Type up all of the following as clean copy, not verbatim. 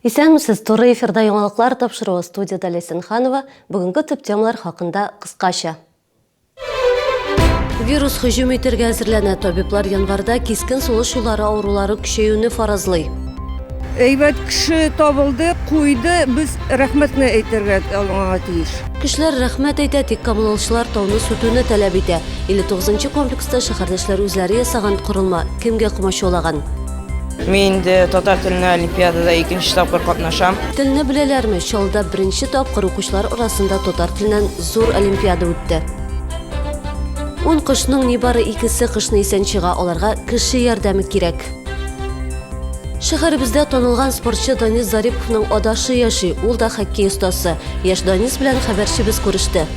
Исәнмесез, туры эфирда яңалыклар тапшыруы студияда Лесен Ханова. Бүгінгі төп темалар хакында кыскача. Вирус һөҗүм итәргә әзерләнә. Табиблар январда кискен сулыш юллары авырулары көчәюне фаразлый. Әйбәт кеше табылды, куйды, без рәхмәтне әйтергә тиеш. Кешеләр рәхмәт әйтә, тик камыллаучылар тауны сүтүне таләп итә. 59-нчы комплекста шәһәрдәшләр үзләре ясаган корылма кемгә комачаулаган? Мин инде татар теленә олимпиадада 2нче тапкыр катнашам. Телне беләләрме? Чалда 1нче тапкыр укучылар арасында татар теленнән зур олимпиада үтте. 10 кышның нибары 2-се кышны исән чыга, аларга кеше ярдәме кирәк. Шәһәребездә танылган спортчы Данис Зариповның адашы яши, ул да хоккей остасы. Яшь Данис белән хәбәрчебез күреште.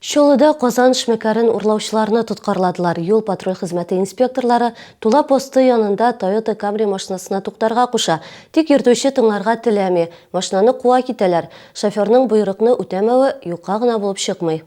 Чолыда Казан эшмәкәрен урлаучыларны тоткарладылар. Юл патруль хезмәте инспекторлары тула посты янында Toyota Camry машинасына туктарга куша. Тик йөртүче тыңларга теләми. Машинаны куа китәләр. Шоферның буйрыкны үтәмәве юкка гына булып чыкмый.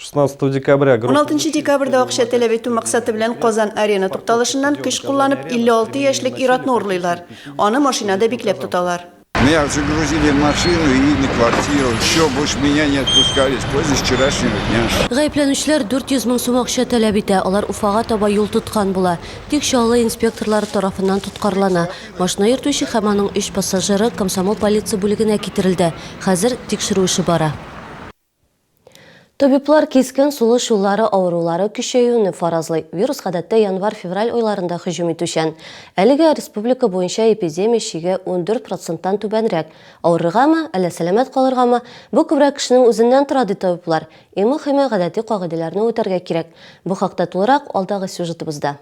16 декабря 16 декабрьдә акча таләп итү максаты белән Казан арена тукталышыннан көч кулланып 56 яшьлек ир-атны урлыйлар. Аны машинада бикләп тоталар. Меня загрузили в машину и на квартиру. Все, больше меня не отпускали после вчерашнего дня. Гаепләнүчеләр 400 мең сум акча таләп итә. Алар Уфага таба юл тоткан була. Тик чаллы инспекторлар тарафыннан тоткарлана. Машина йөртүче һәм аның 3 пассажиры Комсомол полиция бүлегенә китерелде. Хәзер тикшерү эше бара. Табиблар кискен сулыш юллары авырулары көчәюне фаразлый. Вирус гадәттә январь-февраль айларында һөҗүм итүчән. Әлегә республика буенча эпидемия шиге 14%-тан түбәнрәк. Авырыргамы, әллә сәламәт калыргамы? Бу күбрәк кешенең үзеннән тора ди табиблар. Иң мөһиме гадәти кагыйдәләрне үтәргә кирәк. Бу хакта тулырак алдагы сюжетыбызда.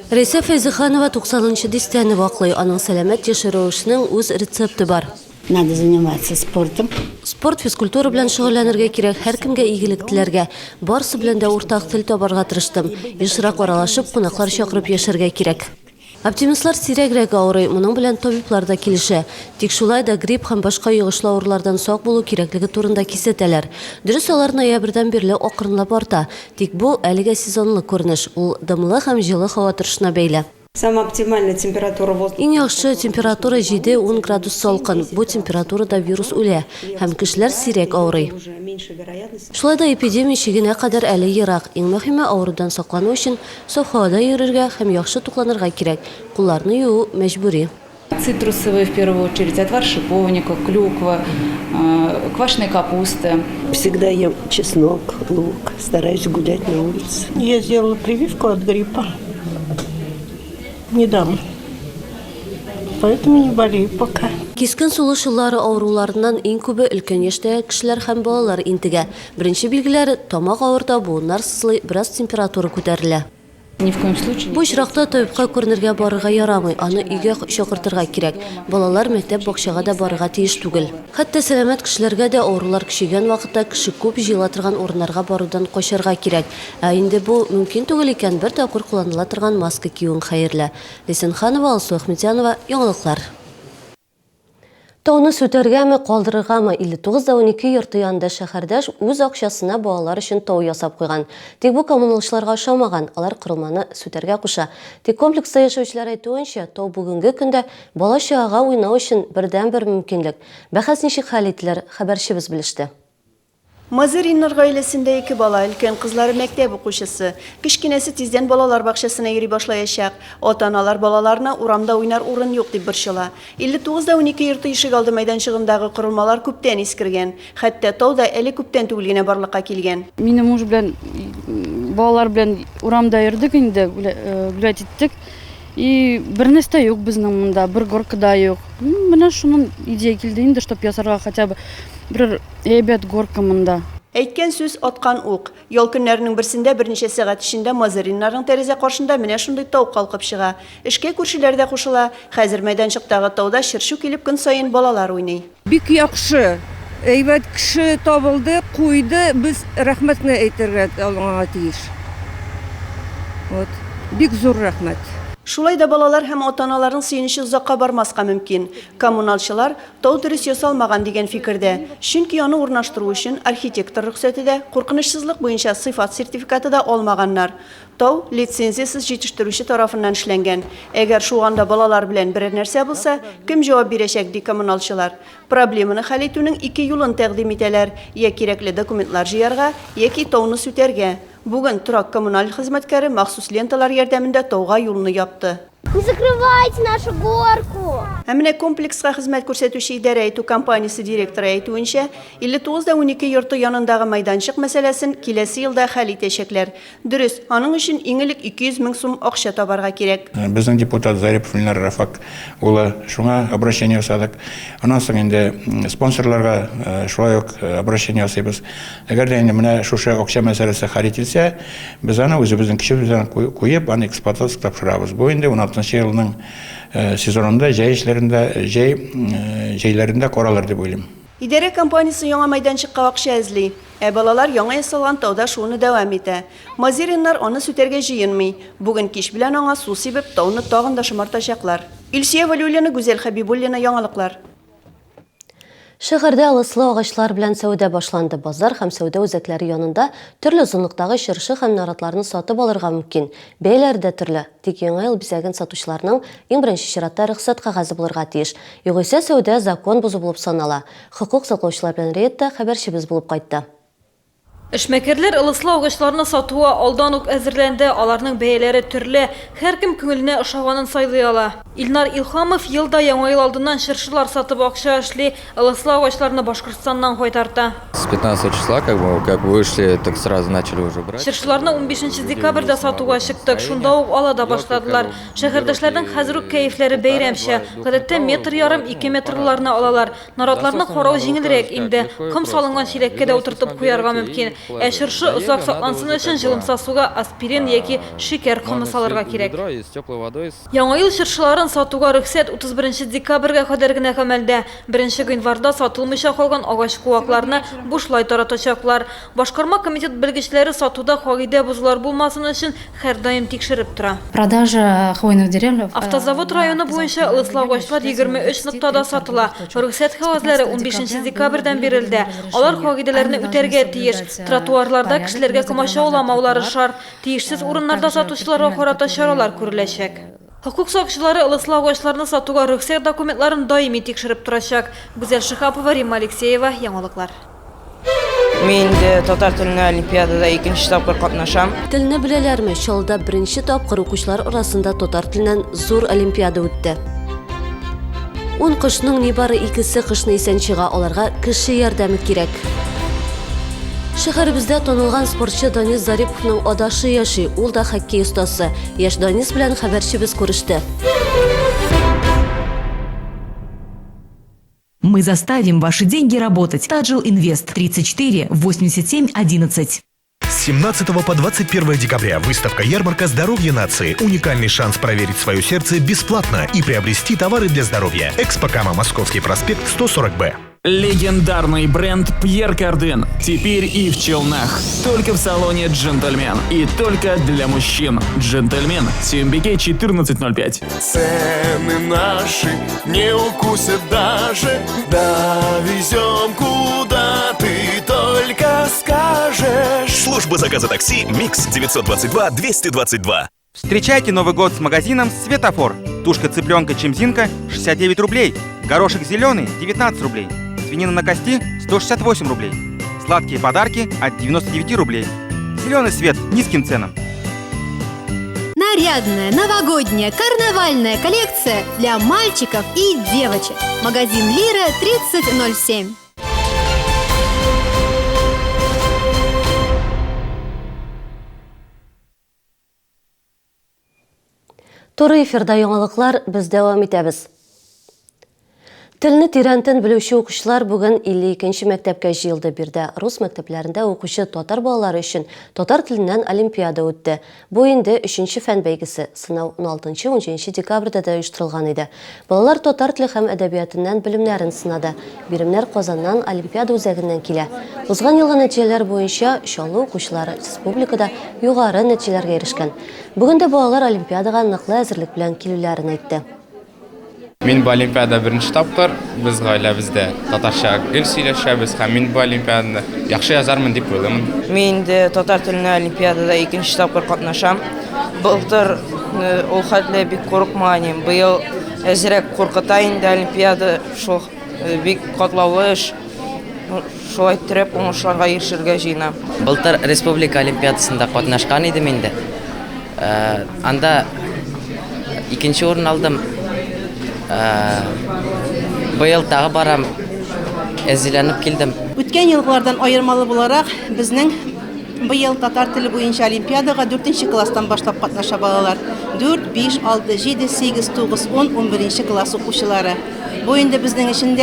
Рәйсә Фәйзиханова 90-нчы дистәне ваклый. Аның сәламәт яшәү үз рецепты бар. Надо заниматься спортом. Спорт физкультура белән шөгыльләнергә кирәк, һәркемгә игелек теләргә. Барсы белән дә уртак тел табарга тырыштым. Ешрак аралашып, кунаклар чакырып яшәргә кирәк. Оптимистлар сирәгрәк авырый, моның белән табиблар да килешә. Тик шулай да грипп һәм башка йогышлы авырулардан сак булу кирәклеге турында кисәтәләр. Дөрес, алар ноябрьдән бирле акрынлап арта. Тик бу әлегә сезонлы күренеш. Ул дымлы һәм җылы һава торышына бәйле. Самая оптимальная температура воздуха. Иң яхшы температура 7-10 градус салкын. Бу температурада вирус үлә һәм кешеләр сирәк авырый. Шулай да эпидемия чигенә кадәр әле ерак. Иң мөһиме авырудан саклану өчен саф һавада йөрергә һәм яхшы тукланырга кирәк. Кулларны юу мәҗбүри. Цитрусовые в первую очередь, отвар шиповника, клюква, квашеной капусты. Всегда ем чеснок, лук, стараюсь гулять на улице. Я сделала прививку от гриппа. Недавно. Поэтому не болею пока. Кискен сулыш юллары авыруларыннан иң күбе өлкән яшьтәге кешеләр һәм балалар интегә. Беренче билгеләре тамак авырта, буыннар сызлый, бераз температура күтәрелә. Ни в коем случае. Бу очракта табибка күренергә барырга ярамый, аны өйгә чакыртырга кирәк. Балалар мәктәп бакчага да барырга тиеш түгел. Хәтта сәламәт кешеләргә дә авырулар көчәгән вакытта кеше күп җыела торган урыннарга барудан качарга кирәк. Ә инде бу мөмкин түгел икән, бер тапкыр кулланыла торган маска киюең хәерле. Лесен Ханова, Алсу Әхмәтҗанова, яңалыклар. Тауны сүтәргәме, калдырыргамы? 59-12 йорты янында шәһәрдәш үз акчасына балалар өчен тау ясап куйган. Тик бу коммуналчыларга ошамаган, алар корылманы сүтәргә куша. Тик комплекста яшәүчеләр әйтүенчә, тау бүгенге көндә бала чагага уйнау өчен бердән-бер мөмкинлек. Бәхәс ничек хәл ителер, хәбәрчебез белеште. Мазариннар гаиләсендә 2 бала, өлкән кызлары мәктәп укучысы. Кичкенәсе тиздән балалар бакчасына йөри башлаячак. Ата-аналар балаларына урамда уйнар урын юк дип борчыла. 59-12 йорты ишек алды мәйданчыгындагы корылмалар күптән искергән. Хәтта тауда әле күптән түгел генә барлыкка килгән. Минем муж белән балалар белән урамда йөрдек инде, гулять иттек. И бернәрсә юк безнең монда, бер горка да юк. Менә шуның идея килде инде, чтобы ясарга хотя бы бер әйбәт горка монда. Әйткән сүз аткан ук. Ял көннәренең берсендә берничә сәгать эчендә Мазариннарның тәрәзә каршында менә шундый тау калкып чыга. Эшкә күршеләр дә кушыла. Хәзер мәйданчыктагы тауда чыршу килеп көн саен балалар уйный. Бик яхшы. Әйбәт кеше табылды, куйды, без рәхмәтне әйтергә тиеш. Вот. Бик зур рәхмәт. Шулай да балалар һәм ата-аналарның сөенече озакка бармаска мөмкин. Коммуналчылар тау дөрес ясалмаган дигән фикердә. Чөнки аны урнаштыру өчен архитектор рөхсәте дә, куркынычсызлык буенча сыйфат сертификаты да алмаганнар. Тау лицензиясыз җитештерүче тарафыннан эшләнгән. Әгәр шул анда балалар белән берәр нәрсә булса, кем җавап бирәчәк ди коммуналчылар. Проблеманы хәл итүнең ике юлын тәкъдим итәләр: я кирәкле документлар җыярга, яки тауны сүтәргә. Бүген торак коммуналь хезмәткәре махсус ленталар ярдәмендә тауга юлны япты. Не закрывайте нашу горку! Ә менә комплекска хезмәт күрсәтүче идарә итү компаниясе директоры әйтүенчә, 59-12 йорты янындагы майданчык мәсьәләсен киләсе елда хәл итәчәкләр. Дөрес, аның өчен иң элек 200 мең сум акча табарга кирәк. Безнең депутат Зарипов Ильнар Рафак улы шуңа обращение ясадык. Аннан соң инде спонсорларга шулай ук обращение ясыйбыз. Әгәр дә инде менә шушы акча мәсьәләсе хәл ителсә, без аны үзебезнең кичебездән куеп, аны эксплуатациягә тапшырабыз. Бу инде 16 елның сезонында, җәйләрендә каралыр дип уйлыйм. Идарә компаниясе яңа майданчыкка акча эзли. Балалар яңа ясалган тауда шуны дәвам итә. Мазериннар аны сүтәргә җыенмый. Бүген кич белән аңа су сибеп, тауны тагын да шомартачаклар. Илсия Валиуллина, Гүзәл Хәбибуллина, яңалыклар. Шәһәрдә алыслы агачлар белән сәүдә башланды. Базар һәм сәүдә үзәкләре янында төрле озынлыктагы чыршы һәм наратларны сатып алырга мөмкин. Бәяләре дә төрле. Тик яңа ел бизәген сатучыларның иң беренче чиратта рөхсәт кәгазе булырга тиеш. Югыйсә сәүдә закон бузу булып санала. Хокук саклаучылар белән рейдта хәбәрчебез булып кайтты. Эшмәкәрләр ылыслы агачларны сатуы алдан ук әзерләнде, аларның бәяләре төрле, һәркем күңеленә ошаганын сайлый ала. Илнар Илхамов елда яңа ел алдыннан чыршылар сатып акча эшли, ылыслы агачларны Башкортстаннан кайтарта. С 15 числа как вышли, так сразу начали уже брать. Чыршыларны 15 декабрьдә сатуга чыктык, шунда ук ала да башладылар. Шәһәрдәшләрнең хәзер үк кәефләре бәйрәмчә. Гадәттә метр ярым, 2 метрларны алалар. Наратларны карау җиңелрәк инде. Ком салынган чиләккә дә утыртып куярга мөмкин. Чыршы озак саклансын өчен җылымса суга аспирин яки шикәр комы салырга кирәк. Яңа ел чыршыларын сатуга рөхсәт 31 декабрьгә кадәр генә гамәлдә. 1 гыйнварда сатылмыйча калган агач куакларны бушлай таратачаклар. Башкарма комитет белгечләре сатуда кагыйдә бузулар булмасын өчен һәрдаим тикшереп тора. Продажа хвойных деревьев. Автозавод районы буенча ылыслы агачлар 23 ноктада сатыла. Рөхсәт кәгазьләре 15 декабрьдән бирелде. Алар кагыйдәләрне үтәргә тиеш. Тротуарларда кешеләргә комачауламаулары шарт. Тиешсез урыннарда сатучыларга карата чаралар күреләчәк. Хокук сакчылары ылыслы агачларны сатуга рөхсәт документларын даими тикшереп торачак. Гүзәл Шихапова, Римма Алексеева, яңалыклар. Мин татар теленә олимпиадада 2нче тапкыр катнашам. Телне беләләрме? Чалда беренче тапкыр укучылар арасында татар теленнән зур олимпиада үтте. 10 кышның нибары 2-се кышны исән чыга, аларга кеше ярдәме кирәк. Шәһәребездә танылган спортчы Данис Зариповның адашы яши, ул да хоккей остасы. Яш Данис белән хәбәрчебез күреште. Мы заставим ваши деньги работать. Таджил Инвест 34 87 11. С 17 по 21 декабря выставка-ярмарка «Здоровье нации». Уникальный шанс проверить свое сердце бесплатно и приобрести товары для здоровья. Экспокама, Московский проспект, 140Б. Легендарный бренд Пьер Карден. Теперь и в Челнах. Только в салоне «Джентльмен». И только для мужчин. «Джентльмен». Сюмбике 1405. Цены наши не укусят даже. Довезем куда ты только скажешь. Служба заказа такси «Микс» 922-222. Встречайте Новый год с магазином «Светофор». Тушка цыпленка чемзинка 69 рублей. Горошек зеленый 19 рублей. Свинина на кости 168 рублей. Сладкие подарки от 99 рублей. Зеленый свет низким ценам. Нарядная, новогодняя, карнавальная коллекция для мальчиков и девочек. Магазин Лира 3007. Туры эфирда яңалыклар, без дәвам итәбез. Тілні тирәнтен білуші оқушылар бүгін 52-ші мәктәпкә жиылды бирді. Рус мәктәпләрендә оқушы татар балалары үшін татар тілінен олимпиада өтті. Бу инде 3-ші фән бәйгесе сынау 16-17 декабрьдә да оештырылган иде. Балалар татар теле һәм әдәбиятыннан белемнәрен сынады. Биремнәр Казаннан олимпиада үзәгеннән килә. Узган елгы нәтиҗәләр буенча Чаллы оқучылары республикада югары нәтиҗәләргә ирешкән. Бүген дә балалар олимпиадага ныклы әзерлек белән килүләрен әйтте. Мен bu олимпиада бірінші тапқыр, біз ғайлабызда татарша гел сөйләшәбез һәм мен bu олимпиаданы яхшы язармын дип уйлыймын. Мен де татар тіліне олимпиадада екінші тапқыр катнашам. Былтыр ул хәтле бик курыкмаган идем. Быел әзрәк куркыта инде олимпиада, шул бик катлаулы эш. Шулай итеп уңышларга ирешергә җыенам. Былтыр республика олимпиадасында катнашкан идем инде. Анда икенче урын алдым. Быел тагы барам, әзерләнеп килдем. Үткән еллардан аермалы буларак, безнең быел татар теле буенча олимпиадага 4-нче класстан башлап катнаша балалар. 4, 5, 6, 7, 8, 9, 10, 11-нче класс укучылары. Бу инде безнең өчен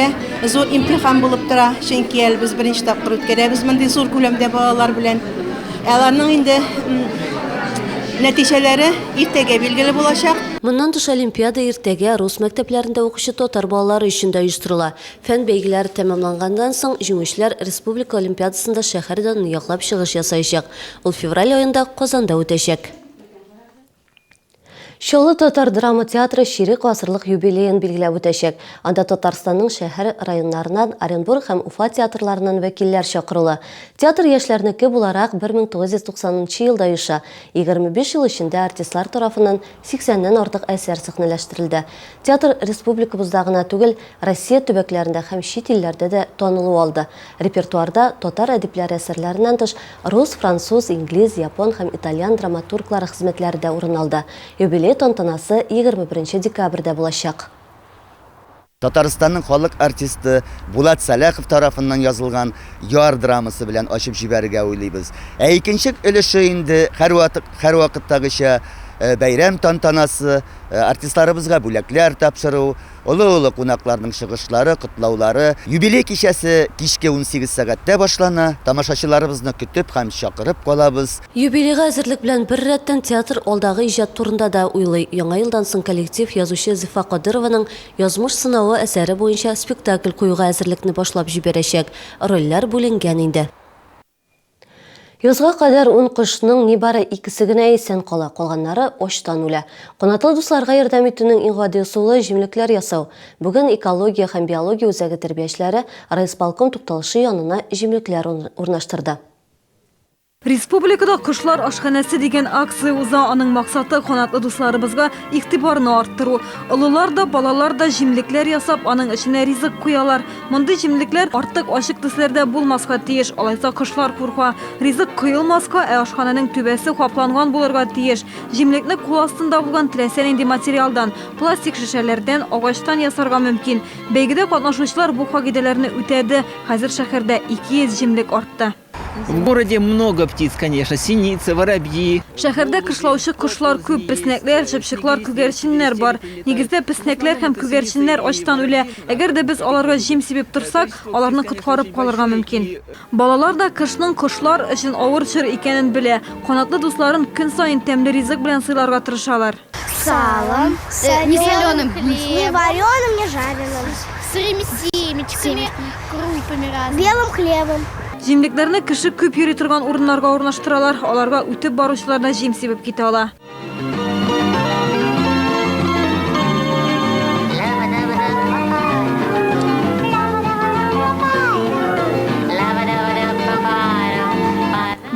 зур имтихан булып тора, чөнки без беренче тапкыр үткәрәбез мондый зур күләмдә балалар белән. Аларның инде нәтиҗәләре иртәгә билгеле булачак. Моннан тыш олимпиада иртәгә рус мәктәпләрендә укучы татар балалары өчен дә оештырыла. Фән бәйгеләре тәмамлангандан соң җиңүчеләр республика олимпиадасында шәһәрдән яклап чыгыш ясаячак. Ул февраль аенда Казанда үтәчәк. Чаллы татар драма театры ширек гасырлык юбилейын билгеләп үтәчәк. Анда Татарстанның шәһәр районнарыннан, Оренбург һәм Уфа театрларыннан вәкилләр чакырыла. Театр яшьләрнеке буларак 1990 елда оеша. 25 ел эчендә артистлар тарафыннан 80-нән артык әсәр сәхнәләштерелде. Театр республикабызда гына түгел, Россия төбәкләрендә һәм чит илләрдә дә танылу алды. Репертуарда татар әдипләре әсәрләреннән тыш рус, француз, инглиз, япон һәм итальян драматурглары хезмәтләре дә урын алды. Юбилей тантанасы 21 декабрьдә булачак. Татарстанның халык артисты Булат Салахов тарафыннан язылган яр драмасы белән ачып җибәрергә уйлыйбыз. Икенче өлеше инде һәр вакыттагыча бәйрәм тантанасы, артистларыбызга бүләкләр тапшыру, олы-олы кунакларның чыгышлары, котлаулары. Юбилей кичәсе кичке 18 сәгатьтә башлана. Тамашачыларыбызны көтеп һәм чакырып калабыз. Юбилейга әзерлек белән бер рәттән театр алдагы иҗат турында да уйлый. Яңа елдан соң коллектив язучы Зифа Кадырованың язмыш сынавы әсәре буенча спектакль куюга әзерлекне башлап җибәрәчәк. Рольләр бүленгән инде. Язга кадәр 10 кошның нибары 2-се генә исән кала, калганнары очтан үлә. Канатлы дусларга ярдәм итүнең иң гади усулы җимлекләр ясау. Бүген экология һәм биология үзәге тәрбиячеләре райисполком тукталышы янына җимлекләр урнаштырды. Республикада кышлар ашханәсе дигән акция уза, аның максаты канатлы дусларыбызга игътибарны арттыру. Олылар да, балалар да җимлекләр ясап, аның эченә ризык куялар. Мондый җимлекләр артык ачык төсләрдә булмаска тиеш, алайса кышлар курка. Ризык кыйлмаска, ашханәнең түбәсе капланган булырга тиеш. Җимлекне кул астында булган теләсә нинди материалдан, пластик шешәләрдән, агачтан ясарга мөмкин. Бәйгедә катнашучылар бу кагыйдәләрне үтәде. Хәзер шәһәрдә 200 җимлек артты. В городе много птиц, конечно, синицы, воробьи. Шәһәрдә кышлаучы кошлар күп, песнәкләр, чыпчыклар, күгәрченнәр бар. Нигездә песнәкләр һәм күгәрченнәр ачтан үлә. Әгәр дә без аларга җим сибеп торсак, аларны коткарып калырга мөмкин. Балалар да кышның кошлар өчен авыр чор икәнен белә. Канатлы дусларын көн сайын тәмле ризык белән сыйларга тырышалар. Салом, не соленым, не вареным, не жареным, сырыми семечками, крупами разными, белым хлебом. Җимлекләрне кеше күп йөри торган урыннарга урнаштыралар, аларга үтеп баручылар да җим сибеп китә ала.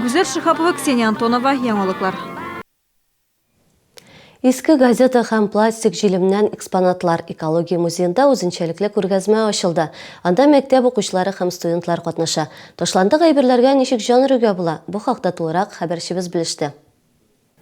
Гүзәл Шихапова, Ксения Антонова, яңалыклар. Иске газета һәм пластик җилемнән экспонатлар экология музеенда үзенчәлекле күргәзмә ачылды. Анда мәктәп укучылары һәм студентлар катнаша. Ташландык әйберләргә ничек җан өрергә була? Бу хакта тулырак хәбәрчебез белеште.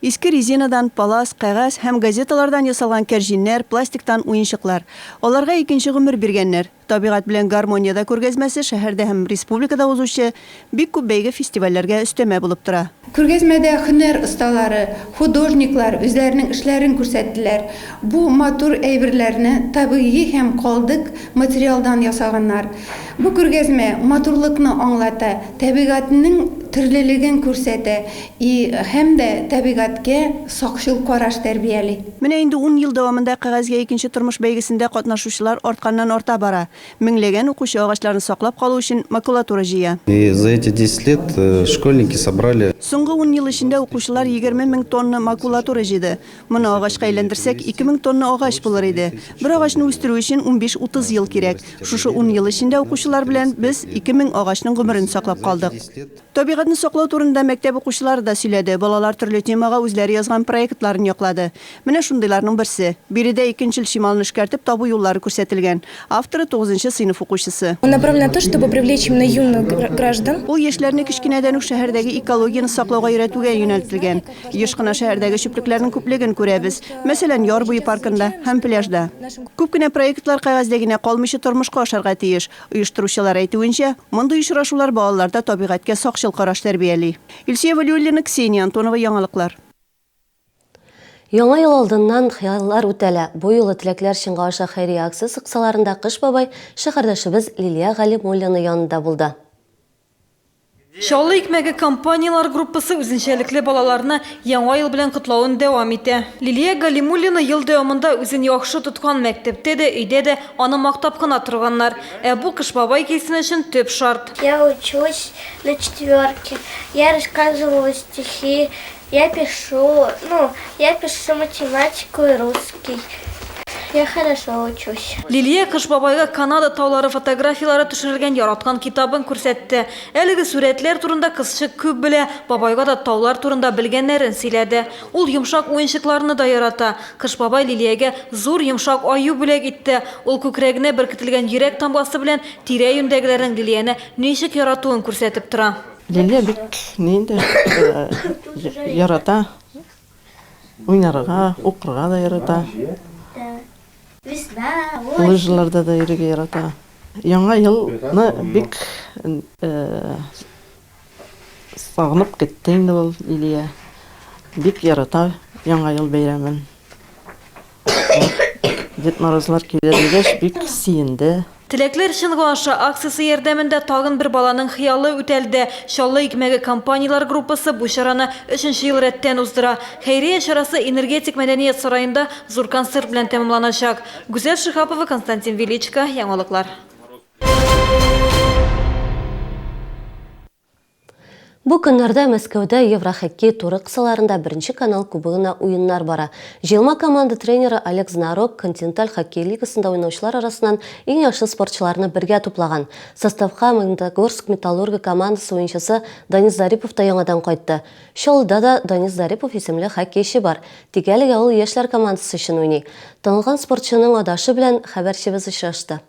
Иске резинадан палас, кәгазь һәм газеталардан ясалган кәрҗиннәр, пластиктан уенчыклар. Аларга икенче гомер биргәннәр. Табигать белән гармонияда күргәзмәсе шәһәрдә һәм республикада узучы бик күп бәйге фестивальләргә өстәмә булып тора. Күргәзмәдә һөнәр осталары, художниклар үзләренең эшләрен күрсәттеләр. Бу матур әйберләрне табигый һәм калдык материалдан ясаганнар. Бу күргәзмә матурлыкны аңлата, табигатьнең төрлелеген күрсәтә һәм дә табигатькә сакчыл караш тәрбияли. Менә инде 10 ел дәвамында кәгазьгә икенче тормыш бәйгесендә катнашучылар артканнан-арта бара. Меңләгән укучы агачларын саклап калу өчен макулатура җыя. И за эти 10 лет школьники собрали. Соңгы 10 ел эчендә укучылар 20 мең тонна макулатура җыйды. Моны агачка әйләндерсәк 2000 тонна агач булыр иде. Бер агачны үстерү өчен 15-30 ел кирәк. Шушы 10 ел эчендә укучылар белән без 2000 агачның гомерен саклап калдык. Табигатьне саклау турында мәктәп укучылары да сөйләде. Балалар төрле темага үзләре язган проектларын яклады. Менә шундыйларның берсе. Биредә икенчел шималны эшкәртеп табу юллары күрсәтелгән. Авторы 9-нчы сыйныф укучысы. Он направлен на то, чтобы привлечь именно юных граждан. Ул яшьләрне кечкенәдән үк шәһәрдәге экологияны саклауга өйрәтүгә юнәлтелгән. Еш кына шәһәрдәге чүплекләрнең күплеген күрәбез. Мәсәлән, яр буе паркында һәм пляжда. Күп кенә проектлар кәгазьдә генә калмыйча тормышка ашарга тиеш. Оештыручылар әйтүенчә, мондай очрашулар балаларда табигатькә сакчыл караш тәрбияли. Илсия Валиуллина, Ксения Антонова, яңалыклар. Яңа ел алдыннан хыяллар үтәлә. Бу юлы теләкләр чынга аша хәйрия акциясе кысаларында Кыш бабай шәһәрдәшебез Лилия Галимуллина янында булды. Шаллы икмәге компаниялар группасы үзенчәлекле балаларны яңа ел белән котлауын дәвам итә. Лилия Галимуллина ел дәвамында үзен яхшы тоткан мәктәптә дә, өйдә дә аны мактап кына торганнар. Бу Кыш бабай килсен өчен төп шарт. Я учусь на 4-ке. Я рассказываю стихи. Я пишу математику и русский. Я хорошо учусь. Лилия Кыш бабайга Канада таулары фотографиялары төшерелгән яраткан китабын күрсәтте. Әлеге сүрәтләр турында кызчы күп белә, бабайга да таулар турында белгәннәрен сөйләде. Ул йомшак уенчыкларны да ярата. Кыш бабай Лилиягә зур йомшак аю бүләк итте. Ул күкрәгенә беркетелгән йөрәк тамгасы белән тирә-юньдәгеләрнең Лилияне ничек яратуын күрсәтеп тора. Лилия бик ярата, уйнарга, укырга да ярата. Лыжларда да йөрергә ярата. Яңа елны бик сагынып китте инде ул Лилия. Бик ярата яңа ел бәйрәмен. Дед Морозлар килә дигәч бик сөенде. Теләкләр чынга аша акциясе ярдәмендә тагын бер баланың хыялы үтәлде. Шаллы икмәге компаниялар группасы бу чараны 3нче ел рәттән уздыра. Хәйрия чарасы энергетик мәдәният сараенда зур концерт белән тәмамланачак. Гүзәл Шихапова, Константин Величко, яңалыклар. Бу көннәрдә Мәскәүдә Еврохоккей туры кысаларында 1нче канал кубогына уеннар бара. Җыелма команда тренеры Олег Знарок континенталь хоккей лигасында уйнаучылар арасыннан иң яхшы спортчыларны бергә туплаган. Составка Магнитогорск Металлурга командасы уенчысы Данис Зарипов та яңадан кайтты. Шалда да Данис Зарипов исемле хоккейчы бар. Тик әлегә ул яшьләр командасы өчен уйный. Танылган спортчының адашы белән хәбәрчебез очрашты.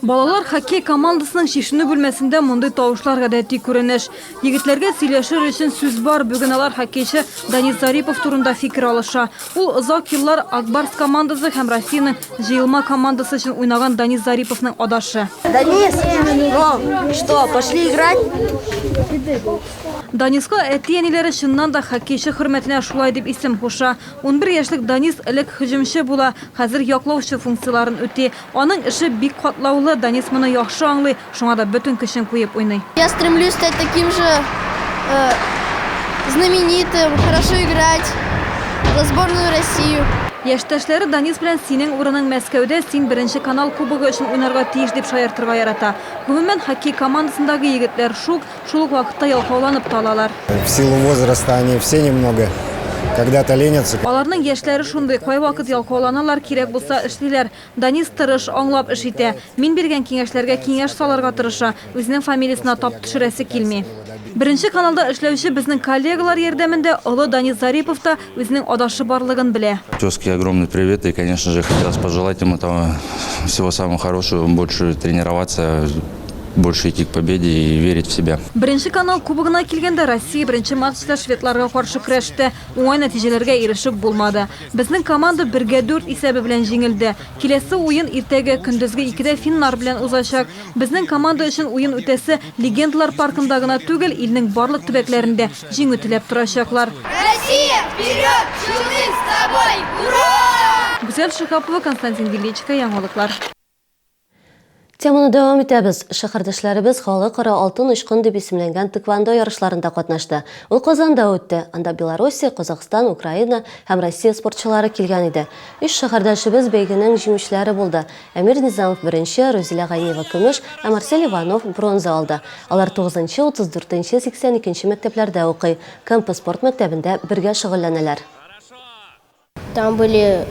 Балалар хоккей командасының шешіну бүлмәсендә мондай тавышлар гадәти күренеш. Егетләргә сөйләшер өчен сүз бар. Бүген алар хоккейчы Данис Зарипов турында фикер алыша. Ул озак еллар Акбарс командасы һәм Россиянең җыелма командасы өчен уйнаган Данис Зариповның адашы. Данис, что, пошли играть? Даниска әти-әниләре чыннан да хоккейчы хөрмәтенә шулай дип исем куша. 11 яшьлек Данис элек һөҗүмче була, хәзер яклаучы функцияларын үти. Аның эше бик катлаулы, Данис моны яхшы аңлый, шуңа да бөтен көчен куеп уйный. Я стремлюсь стать таким же знаменитым, хорошо играть за сборную Россию. Яшьтәшләре Данис белән синең урының Мәскәүдә, син 1нче канал кубогы өчен уйнарга тиеш дип шаяртырга ярата. Гомумән хоккей командасындагы егетләр шул ук вакытта ялкауланып талалар. В силу возраста они все немного когда-то ленятся. Аларның яшьләре шундый, кай вакыт ялкауланалар, кирәк булса эшлиләр. Данис тырыш, аңлап эш итә. Мин биргән киңәшләргә киңәш салырга тырыша, үзенең фамилиясына тап төшерәсе килми. 1нче каналда эшләүче безнең коллегалар ярдәмендә олы Данис Зарипов та үзенең адашы барлыгын белә. Тезке огромный привет, и, конечно же, хотелось пожелать ему всего самого хорошего, больше тренироваться, больше идти к победе и верить в себя. Birinchi kanal kuboguna kelganda Rossiya birinchi matchda shvedlarga qarshi kurashdi. O'yin natijalarga erishib bo'lmadi. Bizning komanda 1-4 hisobi bilan jengildi. Kelasi o'yin ertaga kunduzgi 2da finlar bilan o'zashak. Bizning komanda uchun o'yin o'tasi Legendalar parkindagina tugul, ilning barliq tubaklarida jeng o'tilab turashaklar. Россия, вперед! Мы с тобой! Ура! Güzel Şıkapova, Konstantin Vilichka, Yangiliklar. Temani davom etamiz. Shahardashlarimiz xalqaro oltin uchqun deb ismlangan taekvondo yarışlarında qatnashdi. U Qozonda o'tdi. Unda Belorussiya, Qozog'iston, Ukraina ham Rossiya sportchilari kelgan edi. 3 shahardashimiz beygining jumuishlari bo'ldi. Amir Nizamov birinchi, Rozila G'aniyeva kumush, Marcel Ivanov bronza oldi. Ular 9-chi, 34-chi, 82-chi maktablarda o'qiy. Kampus sport maktabida birga shug'ullanalar. Там были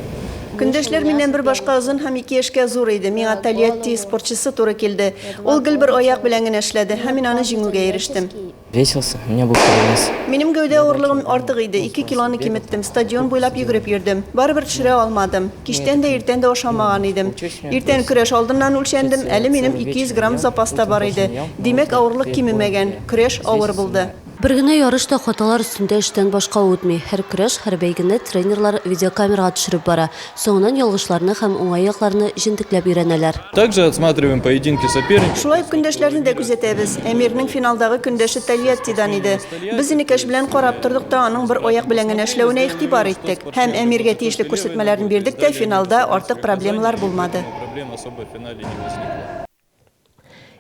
Көндәшләр миннән бер башка озын һәм 2 яшькә зур иде. Миңа Тольятти спортчысы туры килде. Ул гел бер аяк белән генә эшләде һәм мин аны җиңүгә ирештем. Веселся, у меня был перевес. Минем гәүдә авырлыгым артык иде. 2 килоны киметтем. Стадион буйлап йөгереп йөрдем. Барыбер төшерә алмадым. Кичтән дә иртән дә ашамаган идем. Иртән көрәш алдыннан үлчәндем. Әле минем 200 грамм запаста бар иде. Димәк авырлык кимемәгән. Көрәш авыр булды. Bir güne yarışta xatalar üstünde işten başka o'tmay. Her kurash, her beygini trenerlar videokameraga tushirib bora. So'ngdan yolg'ishlarini ham o'ng'ayoqlarini jindiklab öğreneler. Также отсматриваем поединки соперников. Шулай көндәшләрне дә күзәтәбез. Әмирнең финалдагы көндәше Тольяттидан иде. Без инекәш белән карап тордык та аның бер аяк белән генә эшләвенә игътибар иттек. Һәм Әмиргә тиешле күрсәтмәләрне бирдек тә финалда артык проблемалар булмады.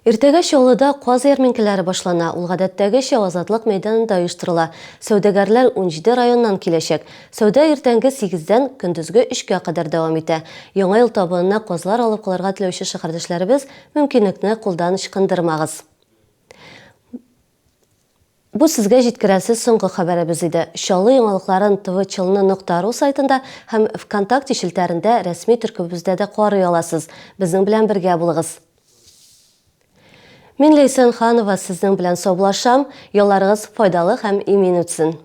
Иртәгә Чаллыда Каз ярминкәләре башлана. Ул гадәттәгечә Азатлык мәйданында оештырыла. Сәүдәгәрләр 17 районнан киләчәк. Сәүдә иртәнге 8-дән көндезге 3-кә кадәр дәвам итә. Яңа ел табынына казлар алып калырга теләүче шәһәрдәшләребез мөмкинлекне кулдан ычкындырмагыз. Бу сезгә җиткерәсез соңгы хәбәребез иде. Чаллы яңалыкларын tvchilny.ru сайтында һәм ВКонтакте шелтәрендә рәсми төркебездә дә карый аласыз. Безнең белән бергә булыгыз. Мин Лейсан Ханова сезнең белән саулашам. Ялларыгыз файдалы һәм имин үтсен.